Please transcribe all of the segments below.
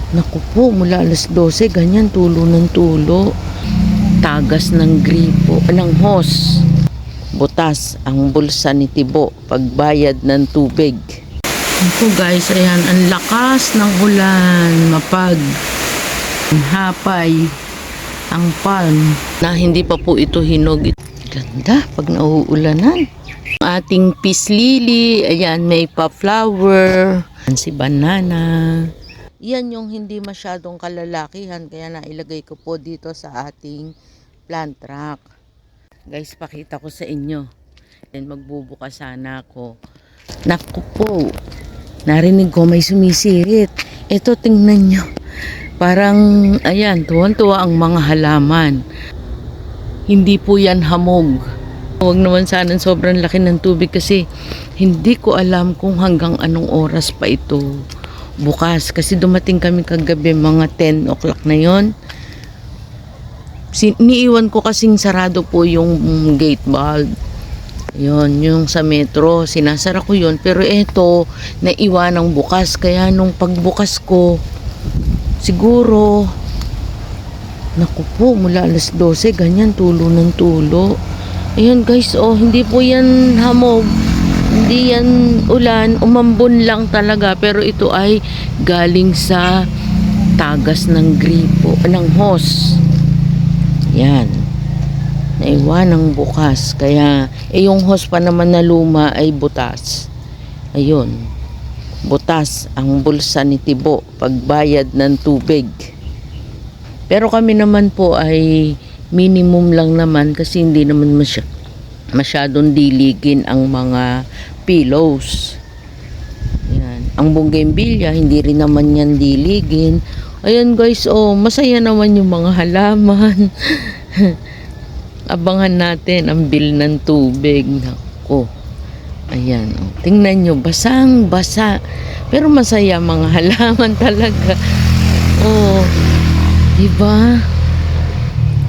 Naku po, mula alas 12, ganyan, tulo ng tulo. Tagas ng gripo, ng hose. Butas ang bulsa ni Tibo pagbayad ng tubig. Naku guys, ayan, ang lakas ng ulan. Mapag, hapay, ang pan, na hindi pa po ito hinog. Ganda pag nauulanan. Ating peace lily, ayan, may pa flower. Si banana. Yan yung hindi masyadong kalalakihan, kaya nailagay ko po dito sa ating plant rack. Guys, pakita ko sa inyo. Then magbubukas sana ako. Naku po, narinig ko may sumisirit. Ito, tingnan nyo. Parang, ayan, tuwan-tuwa ang mga halaman. Hindi po yan hamog. Huwag naman sana sobrang laki ng tubig kasi hindi ko alam kung hanggang anong oras pa ito bukas. Kasi dumating kami kagabi mga 10 o'clock na yon. Niiwan ko kasing sarado po yung gate valve. Yun, yung sa metro. Sinasara ko yun. Pero eto, naiwan ng bukas. Kaya nung pagbukas ko, siguro, naku po, mula alas 12, ganyan, tulo ng tulo. Ayan guys, oh, hindi po yan hamog. Hindi yan ulan, umambon lang talaga. Pero ito ay galing sa tagas ng gripo, ng hose. Yan. Naiwan ng bukas. Kaya, yung hose pa naman na luma ay butas. Ayun. Butas ang bulsa ni Tibo pagbayad ng tubig. Pero kami naman po ay minimum lang naman kasi hindi naman masyadong diligin ang mga pillows. Yan. Ang bougainvillea, hindi rin naman yan diligin. Ayan guys, oh, masaya naman yung mga halaman. Abangan natin ang bill ng tubig. Naku. Ayan, oh. Tingnan nyo, basang-basa. Pero masaya mga halaman talaga. Oh, diba?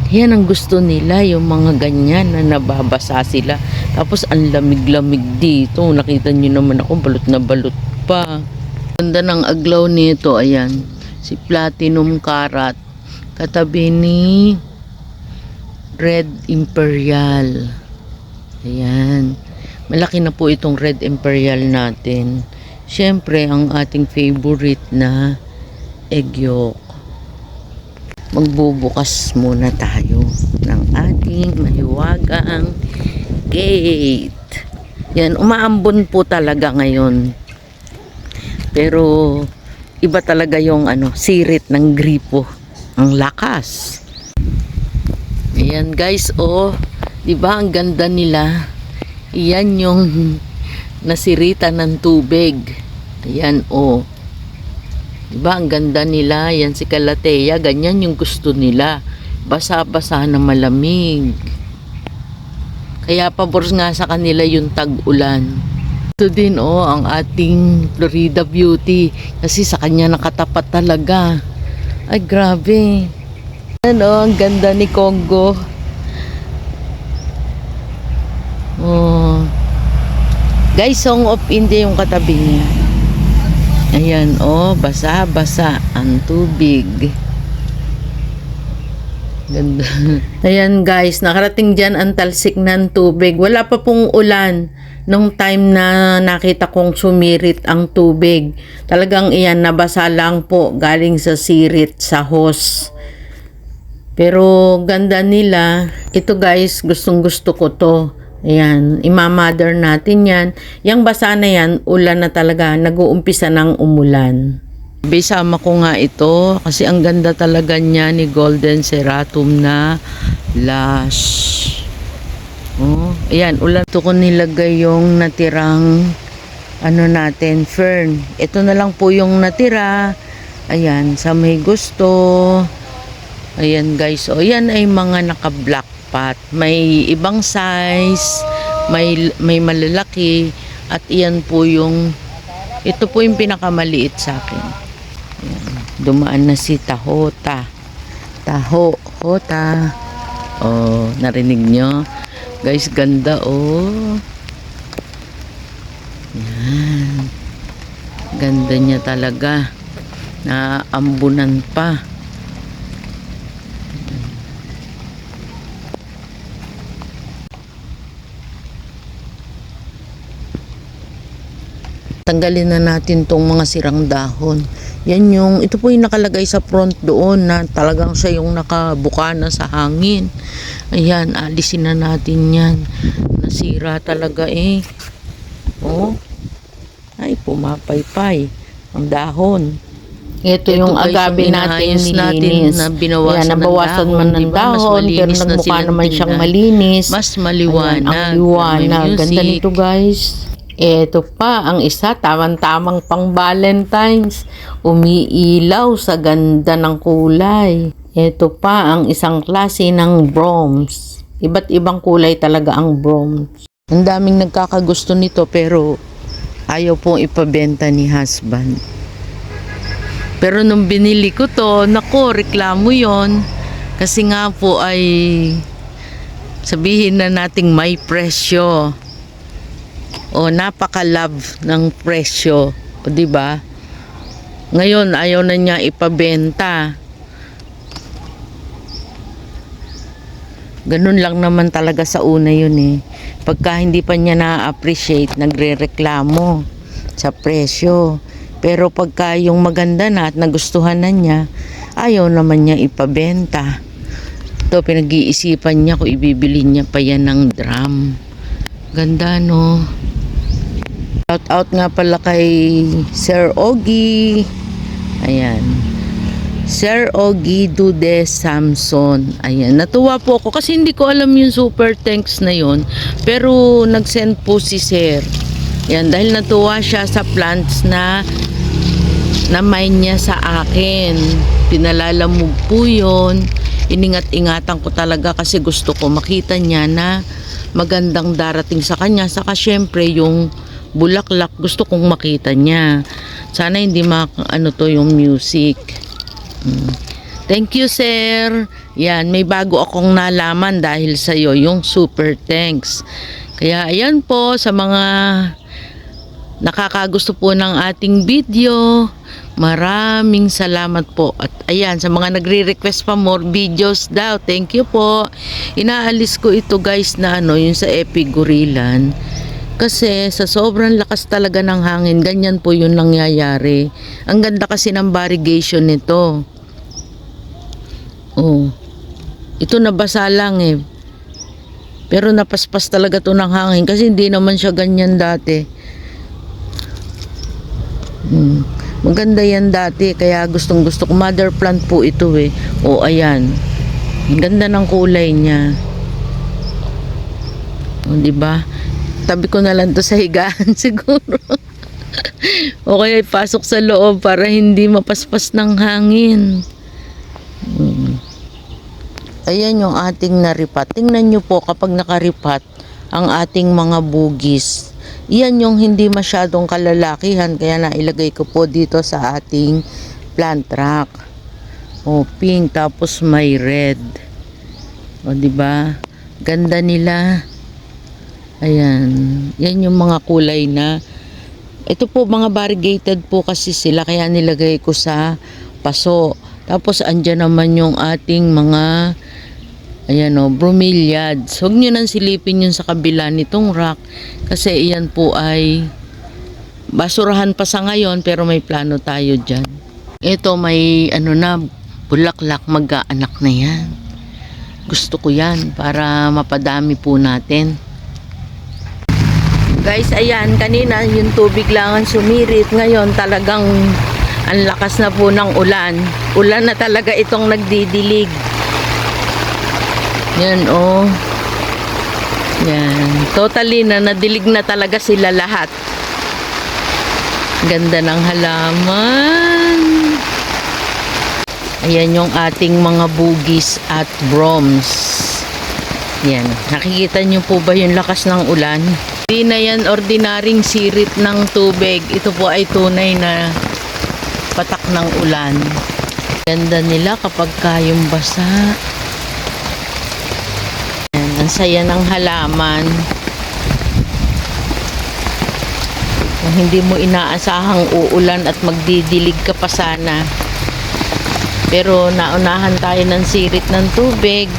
Yan ang gusto nila, yung mga ganyan na nababasa sila. Tapos ang lamig-lamig dito. Nakita nyo naman ako, balot na balot pa. Ganda ng aglaw nito, ayan. Si Platinum Carrot. Katabi ni Red Imperial. Ayan. Malaki na po itong Red Imperial natin. Siyempre, ang ating favorite na egg yolk. Magbubukas muna tayo ng ating mahiwagang gate. Yan, umaambon po talaga ngayon. Pero iba talaga yung sirit ng gripo. Ang lakas. Ayan guys, oh, 'di ba ang ganda nila? Iyan yung nasirita ng tubig. Ayan, oh. Diba, ang ganda nila. Yan si Calathea, ganyan yung gusto nila. Basa-basa na malamig. Kaya pabor nga sa kanila yung tag-ulan. Ito din, oh, ang ating Florida Beauty. Kasi sa kanya nakatapat talaga. Ay, grabe. Ano, ang ganda ni Congo. Oh. Guys, Song of India yung katabi niya. Ayan, oh, basa-basa ang tubig. Ganda. Ayan guys, nakarating dyan ang talsik ng tubig. Wala pa pong ulan nung time na nakita kong sumirit ang tubig. Talagang iyan, nabasa lang po galing sa sirit, sa hose. Pero ganda nila. Ito guys, gustong gusto ko to. Ayan, imamother natin yan. Yang basa na yan, ulan na talaga. Nag-uumpisa ng umulan. Bisama ko nga ito kasi ang ganda talaga niya ni Golden Seratum na Lush. Oh, ayan, ulan. Ito ko nilagay yung natirang natin, fern. Ito na lang po yung natira. Ayan, sa may gusto. Ayan guys, oh, yan ay mga naka-black pot. May ibang size, may malalaki, at iyan po yung, ito po yung pinakamaliit sa akin. Ayan. Dumaan na si Tahota. Tahota. Oh, narinig nyo? Guys, ganda oh. Ayan. Ganda niya talaga. na ambunan pa. Tanggalin na natin tong mga sirang dahon. Yan yung, ito po yung nakalagay sa front doon na talagang siya yung nakabuka na sa hangin. Ayan, alisin na natin yan. Nasira talaga eh. Oh. Ay, pumapaypay ang dahon. Ito yung agave natin nilinis. Na binawasan, nabawasan man ng dahon, pero nagmukha naman siyang malinis. Mas maliwanag. Ayan, ang liwanag. Ganda nito guys. Ito pa, ang isa, tamang-tamang pang Valentine's. Umiilaw sa ganda ng kulay. Ito pa, ang isang klase ng bronze. Iba't ibang kulay talaga ang bronze. Ang daming nagkakagusto nito pero ayaw pong ipabenta ni husband. Pero nung binili ko to, nako, reklamo yon. Kasi nga po ay sabihin na nating may presyo. O napaka-love ng presyo, o di ba? Ngayon ayaw na niya ipabenta. Ganun lang naman talaga sa una yun eh. Pagka hindi pa niya na-appreciate, nagrereklamo sa presyo. Pero pagka yung maganda na at nagustuhan na niya, ayaw naman niya ipabenta. Ito, pinag-iisipan niya kung ibibili niya pa yan ng drum. Ganda no? Shout out nga pala kay Sir Ogie. Ayan. Sir Ogie Dude Samson. Ayan. Natuwa po ako kasi hindi ko alam yung super thanks na yon. Pero nag-send po si Sir. Ayan. Dahil natuwa siya sa plants na mine niya sa akin. Pinalalamog po yun. Iningat-ingatan ko talaga kasi gusto ko makita niya na magandang darating sa kanya. Saka syempre yung bulaklak gusto kong makita niya. Sana hindi to yung music. Thank you sir. Yan, may bago akong nalaman dahil sa iyo, yung super thanks. Kaya ayan po sa mga nakakagusto po ng ating video. Maraming salamat po. At ayan, sa mga nagre-request pa more videos daw, thank you po. Inaalis ko ito guys na yung sa Epigurilan. Kasi sa sobrang lakas talaga ng hangin, ganyan po yung nangyayari. Ang ganda kasi ng variegation nito. Oh. Ito nabasa lang eh. Pero napaspas talaga to ng hangin kasi hindi naman siya ganyan dati. Maganda yan dati kaya gustong gusto ko. Mother plant po ito eh. Oh, ayan. Ang ganda ng kulay niya. Oh, di ba? Tabi ko na lang to sa higaan siguro. O kaya ipasok sa loob para hindi mapaspas ng hangin. Ayan yung ating naripat. Tingnan nyo po kapag nakaripat ang ating mga bugis. Iyan yung hindi masyadong kalalakihan kaya nailagay ko po dito sa ating plant rack. O pink tapos may red. O di ba? Ganda nila. Ayan. Yan yung mga kulay na. Ito po mga variegated po kasi sila kaya nilagay ko sa paso. Tapos andyan naman yung ating mga bromeliads. Huwag nyo nang silipin yun sa kabila nitong rack kasi iyan po ay basurahan pa sa ngayon pero may plano tayo dyan. Ito may bulaklak, mag-aanak na yan. Gusto ko yan para mapadami po natin. Guys, ayan, kanina yung tubig lang ang sumirit. Ngayon talagang ang lakas na po ng ulan. Ulan na talaga itong nagdidilig. Yan, oh. Yan. Totally na nadilig na talaga sila lahat. Ganda ng halaman. Ayan yung ating mga bugis at broms. Yan. Nakikita nyo po ba yung lakas ng ulan? Hindi na yan ordinaryong sirit ng tubig. Ito po ay tunay na patak ng ulan. Ganda nila kapag kayong basa. Yan. Ang saya ng halaman. Kung hindi mo inaasahang uulan at magdidilig ka pa sana. Pero naunahan tayo ng sirit ng tubig.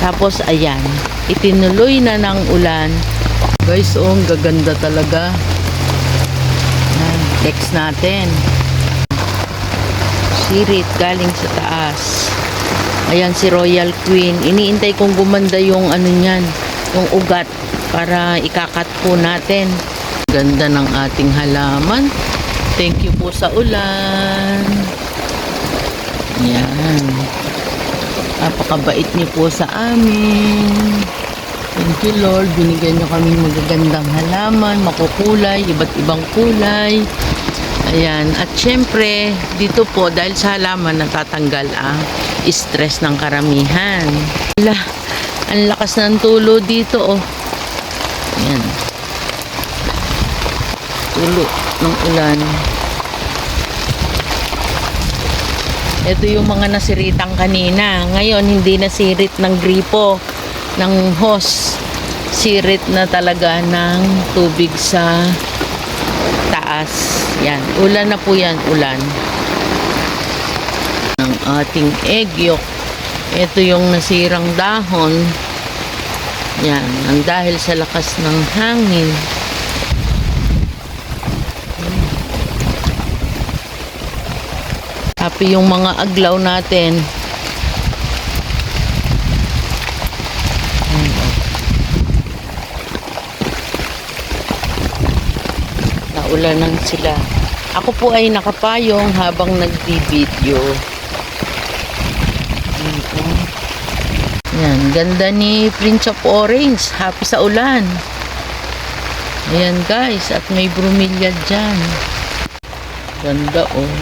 Tapos ayan, itinuloy na ng ulan. Guys, oh, ang gaganda talaga. Ayan, text natin. Sirit galing sa taas. Ayan si Royal Queen. Iniintay kong gumanda yung ano niyan, yung ugat para ikakat po natin. Ganda ng ating halaman. Thank you po sa ulan. Ayan. Napakabait niyo po sa amin. Thank you Lord. Binigyan niyo kami magagandang halaman, makukulay, iba't ibang kulay. Ayan. At syempre, dito po, dahil sa halaman, natatanggal ang stress ng karamihan. Wala. Ang lakas ng tulo dito, oh. Ayan. Tulo ng ulan. Ito yung mga nasiritang kanina. Ngayon, hindi na sirit ng gripo, ng hose. Sirit na talaga ng tubig sa taas. Yan. Ulan na po yan. Ulan. Ng ating egg yolk. Ito yung nasirang dahon. Yan. Ang dahil sa lakas ng hangin. Happy yung mga aglaw natin. Naulanan sila. Ako po ay nakapayong habang nagbi-video. Yan, ganda ni Prince of Orange. Happy sa ulan. Ayan guys, at may bromeliad dyan. Ganda oh.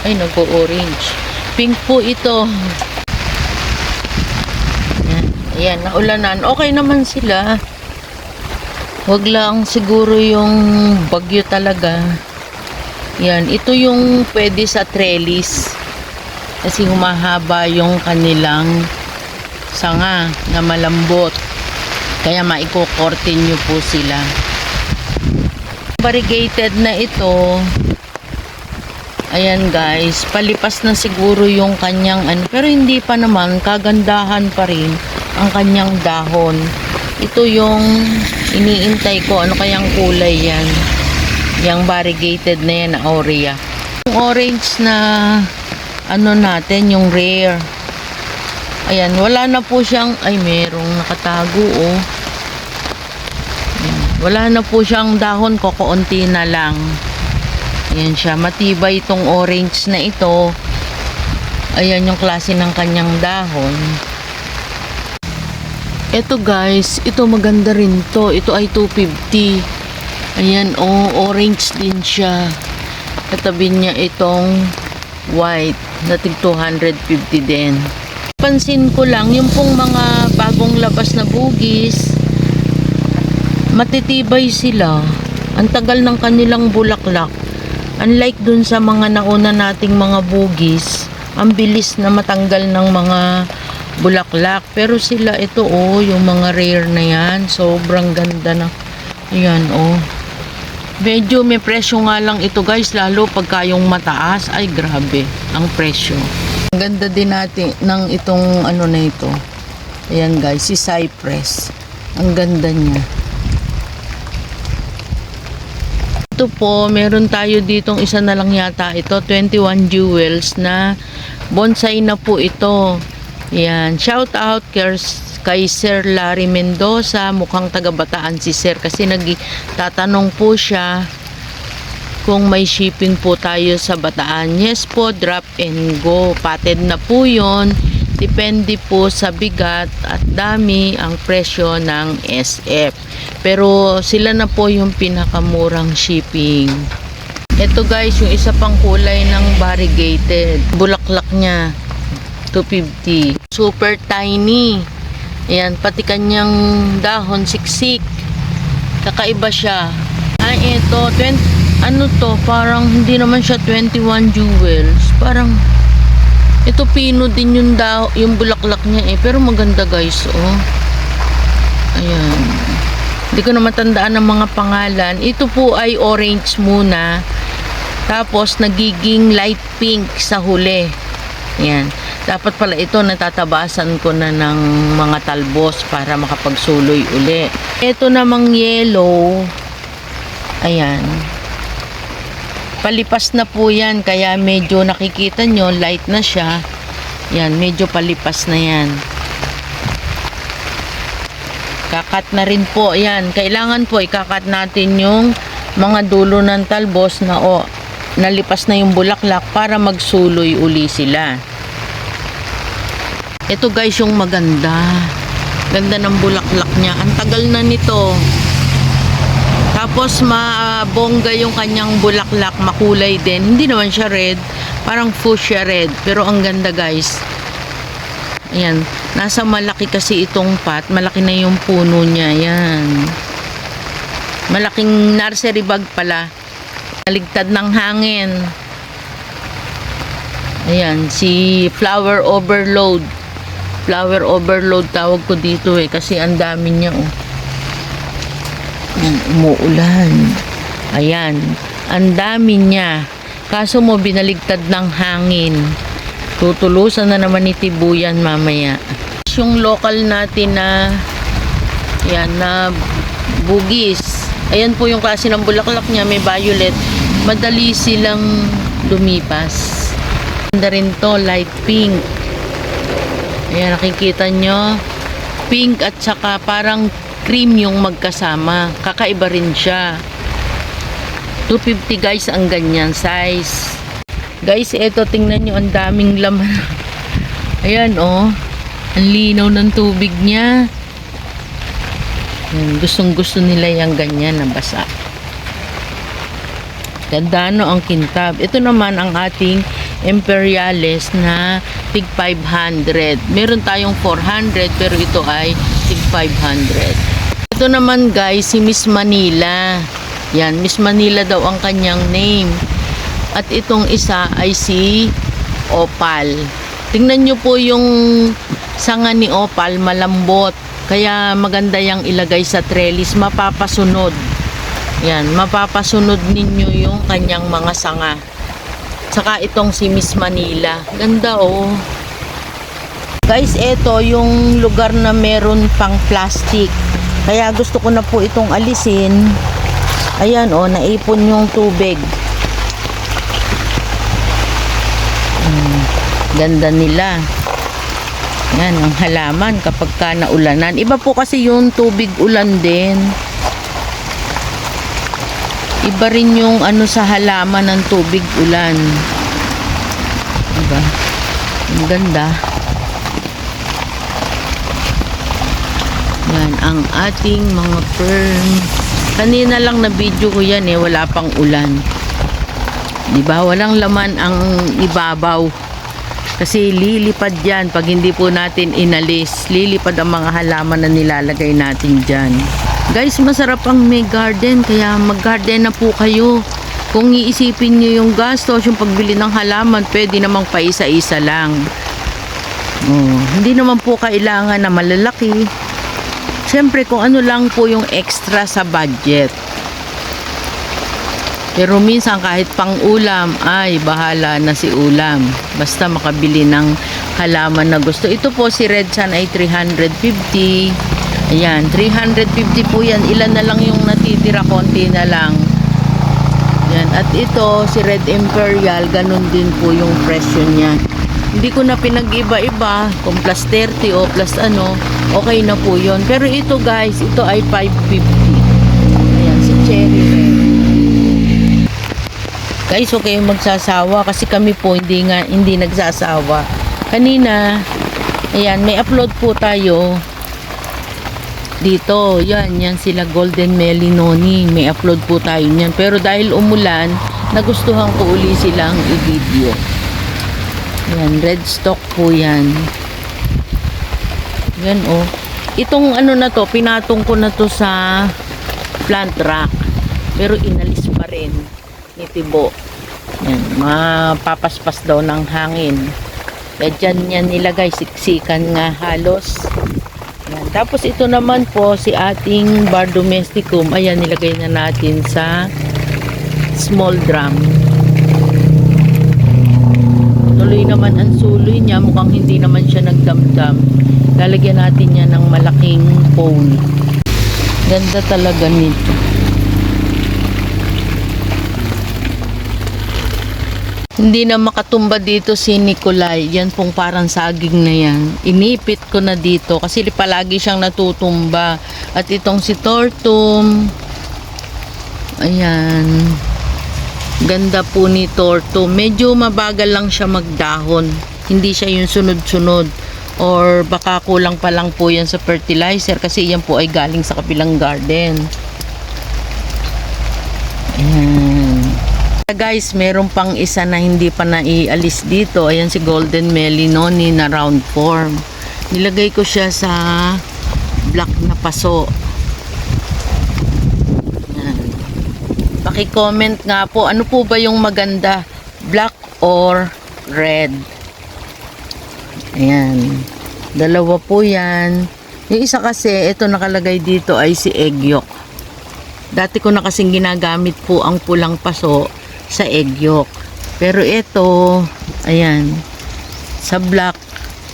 Ay, nag-orange. Pink po ito. Ayan, ayan, naulanan. Okay naman sila. Wag lang siguro yung bagyo talaga. Yan, ito yung pwede sa trellis. Kasi humahaba yung kanilang sanga na malambot. Kaya maiko-cortin nyo po sila. Variegated na ito. Ayan guys, palipas na siguro yung kanyang ano, pero hindi pa naman, kagandahan pa rin ang kanyang dahon. Ito yung iniintay ko, ano kayang kulay yan? Yung variegated na yan na aurea. Yung orange na ano natin, yung rare. Ayan, wala na po siyang, ay merong nakatago oh. Ayan, wala na po siyang dahon, kokoonti na lang. Ayan siya, matibay itong orange na ito. Ayan yung klase ng kanyang dahon. Ito guys, ito maganda rin to. Ito ay 250. Ayan, oh, orange din siya. Katabi niya itong white na tig 250 din. Pansin ko lang, yung pong mga bagong labas na bugis, matitibay sila. Ang tagal ng kanilang bulaklak. Unlike dun sa mga nauna nating mga bugis, ang bilis na matanggal ng mga bulaklak. Pero sila ito oh, yung mga rare na yan, sobrang ganda na. Ayan oh. Medyo may presyo nga lang ito guys, lalo pagka yung mataas, ay grabe ang presyo. Ang ganda din natin ng itong ano na ito. Ayan guys, si Cypress. Ang ganda niya. Ito po, meron tayo ditong isa na lang yata ito, 21 jewels na bonsai na po ito. Yan, shout out kay Sir Larry Mendoza, mukhang taga Bataan si Sir kasi nagtatanong po siya kung may shipping po tayo sa Bataan. Yes po, drop and go. Pated na po yun. Depende po sa bigat at dami ang presyo ng SF. Pero sila na po yung pinakamurang shipping. Ito guys, yung isa pang kulay ng variegated. Bulaklak niya, 250. Super tiny. Ayan, pati kanyang dahon, siksik. Kakaiba siya. Ay, ito, ano to, parang hindi naman siya 21 jewels. Parang ito pino din yung bulaklak niya eh. Pero maganda guys, oh. Ayan. Hindi ko na matandaan ang mga pangalan. Ito po ay orange muna. Tapos nagiging light pink sa huli. Yan. Dapat pala ito natatabasan ko na ng mga talbos para makapagsuloy uli. Ito namang yellow. Ayan. Palipas na po yan. Kaya medyo nakikita nyo, light na siya. Yan, medyo palipas na yan. Kakat na rin po. Yan. Kailangan po ikakat natin yung mga dulo ng talbos na nalipas na yung bulaklak para magsuloy uli sila. Ito guys yung maganda. Ganda ng bulaklak niya. Ang tagal na nito. Tapos mabongga yung kanyang bulaklak. Makulay din. Hindi naman siya red. Parang fuchsia red. Pero ang ganda guys. Ayan. Nasa malaki kasi itong pot. Malaki na yung puno niya. Ayan. Malaking nursery bag pala. Naligtad ng hangin. Ayan. Si flower overload. Flower overload tawag ko dito kasi ang dami niya umuulan. Ayan. Ang dami niya. Kaso mo binaligtad ng hangin. Tutulusan na naman ni Tibuyan mamaya. Yung local natin na na bugis. Ayan po yung klase ng bulaklak niya. May violet. Madali silang lumipas. Ganda rin to. Light pink. Ayan, nakikita nyo. Pink at saka parang cream yung magkasama. Kakaiba rin siya. 250 guys ang ganyan size. Guys, eto tingnan nyo, ang daming laman. Ayan ang linaw ng tubig niya. Ayan, gustong gusto nila yung ganyan na basa. Ganda ang kintab. Ito naman ang ating Imperiales na tig 500. Meron tayong 400 pero ito ay tig 500. Ito naman guys, si Miss Manila. Yan, Miss Manila daw ang kanyang name. At itong isa ay si Opal. Tingnan nyo po yung sanga ni Opal, malambot. Kaya maganda yung ilagay sa trellis, mapapasunod. Yan, mapapasunod ninyo yung kanyang mga sanga. Saka itong si Miss Manila. Ganda Guys, ito yung lugar na meron pang plastic. Kaya gusto ko na po itong alisin. Ayan naipon yung tubig. Ganda nila. Yan ang halaman kapag ka naulanan. Iba po kasi yung tubig ulan din. Iba rin yung sa halaman ng tubig ulan. Diba? Ang ganda. Yan ang ating mga fern. Kanina lang na video ko yan wala pang ulan. Diba? Walang laman ang ibabaw. Kasi lilipad yan pag hindi po natin inalis. Lilipad ang mga halaman na nilalagay natin dyan. Guys, masarap ang may garden. Kaya mag-garden na po kayo. Kung iisipin nyo yung gastos, yung pagbili ng halaman, pwede namang paisa-isa lang. Hindi naman po kailangan na malalaki. Siyempre, kung ano lang po yung extra sa budget. Pero minsan kahit pang ulam, ay bahala na si ulam. Basta makabili ng halaman na gusto. Ito po si Red Sun ay 350. Ayan, 350 po yan. Ilan na lang yung natitira, konti na lang. Ayan, at ito si Red Imperial, ganun din po yung presyo niya. Hindi ko na pinag-iba-iba kung plus 30 o plus okay na po yun. Pero ito guys, ito ay 550. Ayan, si Cherry Red. Guys, huwag kayong magsasawa kasi kami po hindi nagsasawa. Kanina, ayan, may upload po tayo dito. Yan sila Golden Melinoni. May upload po tayo niyan. Pero dahil umulan, nagustuhan ko uli silang i-video. Yan, red stock po yan. Yan Itong na to, pinatong ko na to sa plant rack. Pero inalis pa rin ni Tibo. Yan, mapapaspas daw ng hangin. Kaya dyan yan nilagay, siksikan nga halos. Yan. Tapos ito naman po si ating bar domesticum. Ayan, nilagay na natin sa small drum. Tuloy naman ang suloy niya. Mukhang hindi naman siya nagdamdam. Lalagyan natin niya ng malaking pole. Ganda talaga nito. Hindi na makatumba dito si Nikolay. Yan pong parang saging na yan. Inipit ko na dito kasi palagi siyang natutumba. At itong si Tortum. Ayan. Ganda po ni Tortum. Medyo mabagal lang siya magdahon. Hindi siya yung sunod-sunod. Or baka kulang pa lang po yan sa fertilizer kasi yan po ay galing sa kabilang garden. Ayan. Guys, meron pang isa na hindi pa naialis dito. Ayan si Golden Melinoni na round form. Nilagay ko siya sa black na paso. Ayan. Paki-comment nga po, ano po ba yung maganda? Black or red? Ayan. Dalawa po yan. Yung isa kasi, ito nakalagay dito ay si egg yolk. Dati ko na kasing ginagamit po ang pulang paso sa egg yolk. Pero ito, ayan, sa black,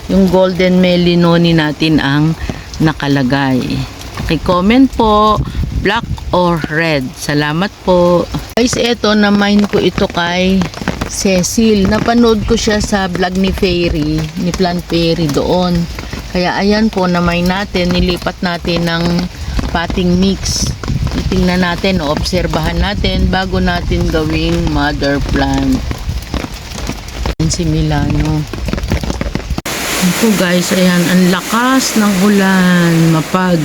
yung Golden Melinoni natin ang nakalagay. I-comment po, black or red. Salamat po. Guys, ito, na-mine ko ito kay Cecil. Napanood ko siya sa vlog ni Fairy, ni Plant Fairy doon. Kaya ayan po, na-mine natin, nilipat natin ng potting mix. Tingnan natin, obserbahan natin bago natin gawing mother plant. Ayan si Milano. Ito guys, ayan, ang lakas ng ulan, mapag.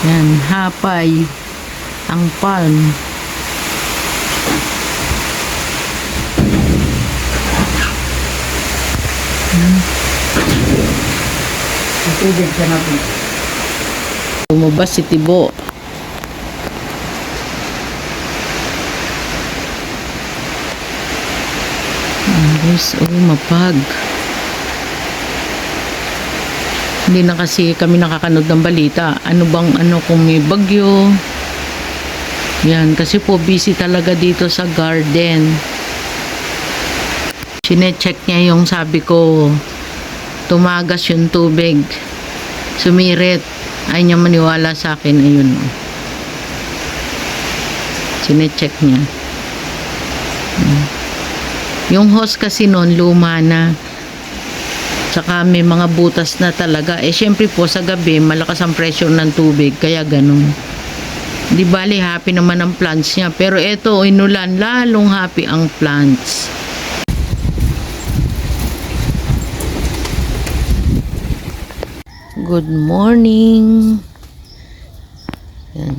Ayan, hapay ang palm. Tubig ka na po. Lumabas si Tibo. Guys, mapag. Hindi na kasi kami nakakanood ng balita. Ano kung may bagyo. Yan, kasi po busy talaga dito sa garden. Sine-check niya yung sabi ko, tumagas yung tubig. Sumirit. Ayaw niya maniwala sa akin. Ayun. Sine-check niya. Yung hose kasi noon luma na. Tsaka may mga butas na talaga. Syempre po sa gabi malakas ang pressure ng tubig. Kaya ganun. Di bali happy naman ang plants niya. Pero ito inulan lalong happy ang plants. Good morning. Yan.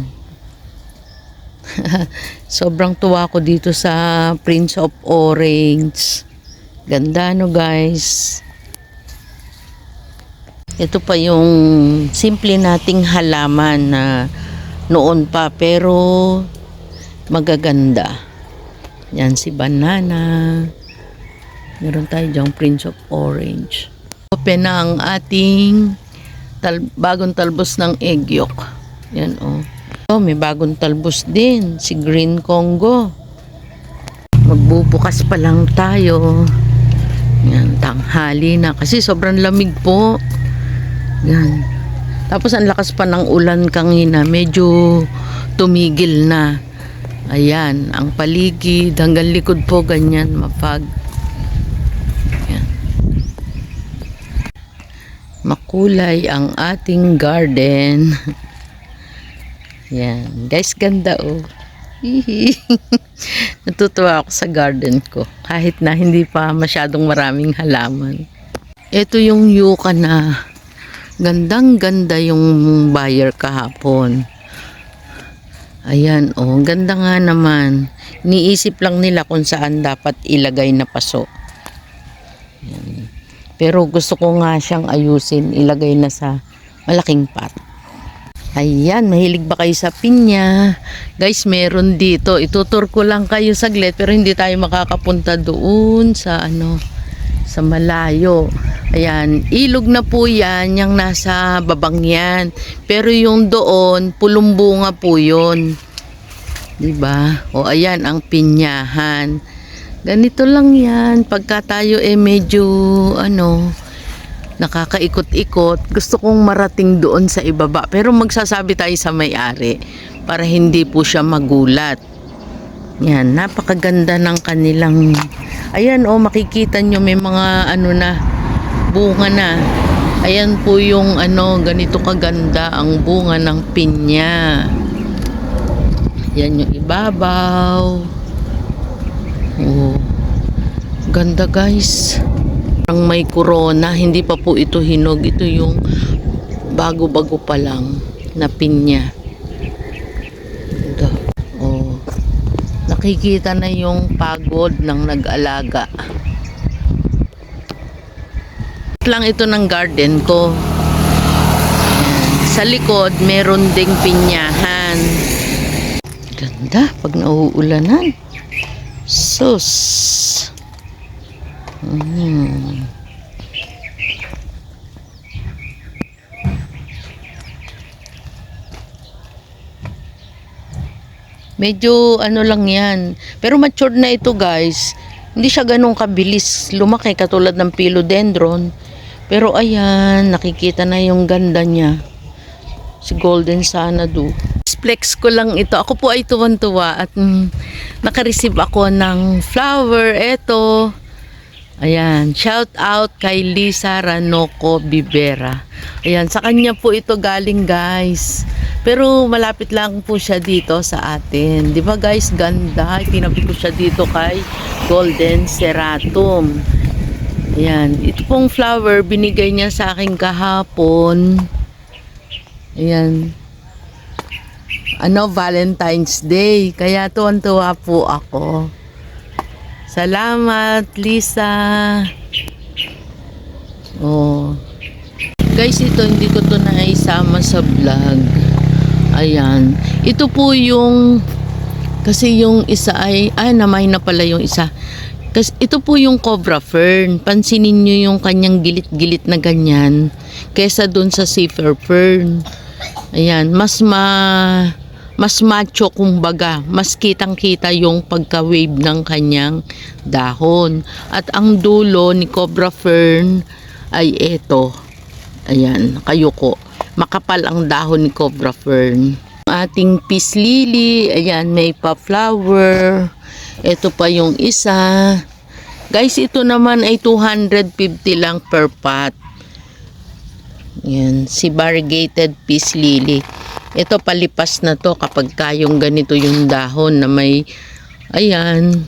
Sobrang tuwa ko dito sa Prince of Orange. Ganda no guys. Ito pa yung simple nating halaman na noon pa pero magaganda. Yan si banana. Meron tayo dyang Prince of Orange. Open na ang ating bagong talbos ng egg yolk. Yan may bagong talbos din. Si Green Congo. Magbubukas pa lang tayo. Yan, tanghali na. Kasi sobrang lamig po. Yan. Tapos ang lakas pa ng ulan kanina. Medyo tumigil na. Ayan, ang paligid. Hanggang likod po ganyan mapag. Makulay ang ating garden. Yan. Guys, ganda Natutuwa ako sa garden ko. Kahit na hindi pa masyadong maraming halaman. Ito yung yucca na gandang-ganda yung buyer kahapon. Ayan, ganda nga naman. Iniisip lang nila kung saan dapat ilagay na paso. Ayan. Pero gusto ko nga siyang ayusin, ilagay na sa malaking pot. Ayan, mahilig ba kayo sa pinya? Guys, meron dito. Itutur ko lang kayo saglit pero hindi tayo makakapunta doon sa sa malayo. Ayan, ilog na po yan, yung nasa babang yan. Pero yung doon, pulumbunga po yun. Diba? O ayan, ang pinyahan. Ganito lang yan. Pagka tayo medyo, nakakaikot-ikot, gusto kong marating doon sa ibaba. Pero magsasabi tayo sa may-ari para hindi po siya magulat. Yan, napakaganda ng kanilang, ayan makikita nyo may mga na, bunga na. Ayan po yung ganito kaganda ang bunga ng pinya. Yan yung ibabaw. Oh, ganda guys. Ang may corona, hindi pa po ito hinog. Ito yung bago-bago pa lang na pinya. Ito. Oh. Nakikita na yung pagod ng nag-alaga. Lang ito ng garden ko. Ayan. Sa likod, meron ding pinyahan. Ganda pag nauulanan. Sus. Medyo lang yan. Pero mature na ito guys. Hindi siya ganun kabilis lumaki katulad ng philodendron. Pero ayan, nakikita na yung ganda niya. Si Golden Xanadu. Flex ko lang ito. Ako po ay tuwan-tuwa at naka-receive ako ng flower. Ito. Ayan, shout out kay Lisa Ranoco Bibera. Ayan, sa kanya po ito galing guys. Pero malapit lang po siya dito sa atin. Di ba guys, ganda. Tinabi ko siya dito kay Golden Seratum. Ayan, ito pong flower binigay niya sa akin kahapon. Ayan. Valentine's Day. Kaya tuwan-tuwa po ako. Salamat, Lisa. Oh. Guys, ito hindi ko to naisama sa vlog. Ayan. Ito po yung kasi yung isa ay namay na pala yung isa. Kasi ito po yung cobra fern. Pansinin nyo yung kanyang gilit-gilit na ganyan kesa dun sa safer fern. Ayan, mas macho kumbaga, mas kitang-kita yung pagka-wave ng kanyang dahon. At ang dulo ni cobra fern ay ito. Ayan, kayuko. Makapal ang dahon ni cobra fern. Ating peace lily, ayan, may pa-flower. Ito pa yung isa. Guys, ito naman ay 250 lang per pot. Ayan, si variegated peace lily. Ito palipas na to kapag kayong ganito yung dahon na may, ayan,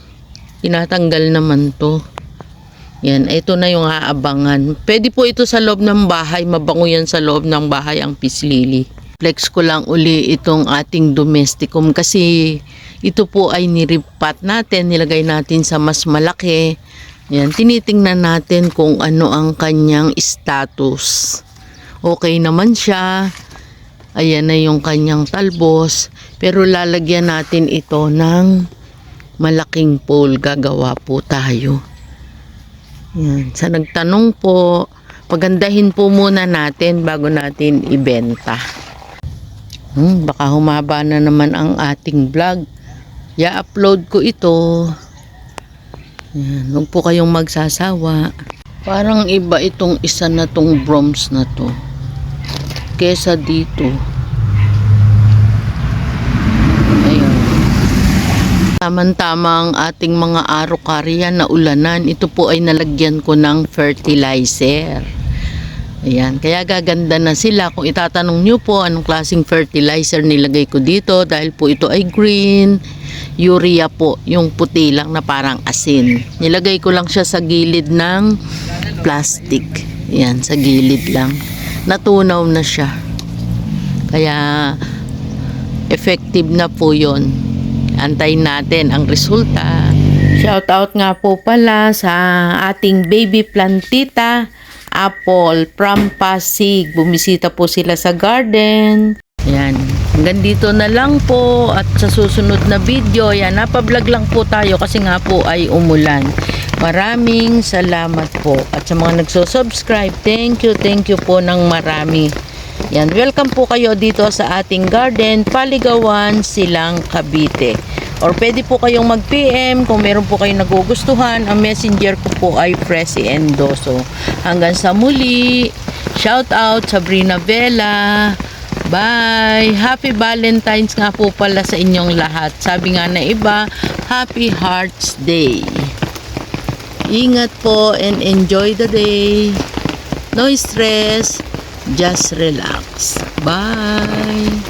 tinatanggal naman to. Yan, ito na yung aabangan. Pwede po ito sa loob ng bahay. Mabango yan sa loob ng bahay ang peace lily. Flex ko lang uli itong ating domesticum kasi ito po ay niripat natin. Nilagay natin sa mas malaki. Yan, tinitingnan natin kung ano ang kanyang status. Okay naman siya. Ayan na yung kanyang talbos. Pero lalagyan natin ito ng malaking pole. Gagawa po tayo. Yan. Sa nagtanong po, pagandahin po muna natin bago natin ibenta. Baka humaba na naman ang ating vlog. I-upload ko ito. Yan. Huwag po kayong magsasawa. Parang iba itong isa na tong brooms na to kesa dito. Ayan. Tama-tama ang ating mga araucaria na ulanan. Ito po ay nalagyan ko ng fertilizer. Ayan. Kaya gaganda na sila. Kung itatanong nyo po anong klaseng fertilizer nilagay ko dito, dahil po ito ay green, urea po, yung puti lang na parang asin. Nilagay ko lang siya sa gilid ng plastic. Ayan, sa gilid lang. Natunaw na siya. Kaya effective na po yon. Antayin natin ang resulta. Shout out nga po pala sa ating baby plantita apple from Pasig. Bumisita po sila sa garden. Ayan. Hanggang dito na lang po at sa susunod na video, yan, napablog lang po tayo kasi nga po ay umulan. Maraming salamat po. At sa mga nagso-subscribe, thank you po ng marami. Yan, welcome po kayo dito sa ating garden, Paligawan, Silang, Cavite. Or pwede po kayong mag-PM kung meron po kayong nagugustuhan. Ang messenger ko po ay Presi Endoso. Hanggang sa muli, shout out Sabrina Vela. Bye! Happy Valentine's nga po pala sa inyong lahat. Sabi nga na iba, Happy Hearts Day. Ingat po and enjoy the day. No stress, just relax. Bye!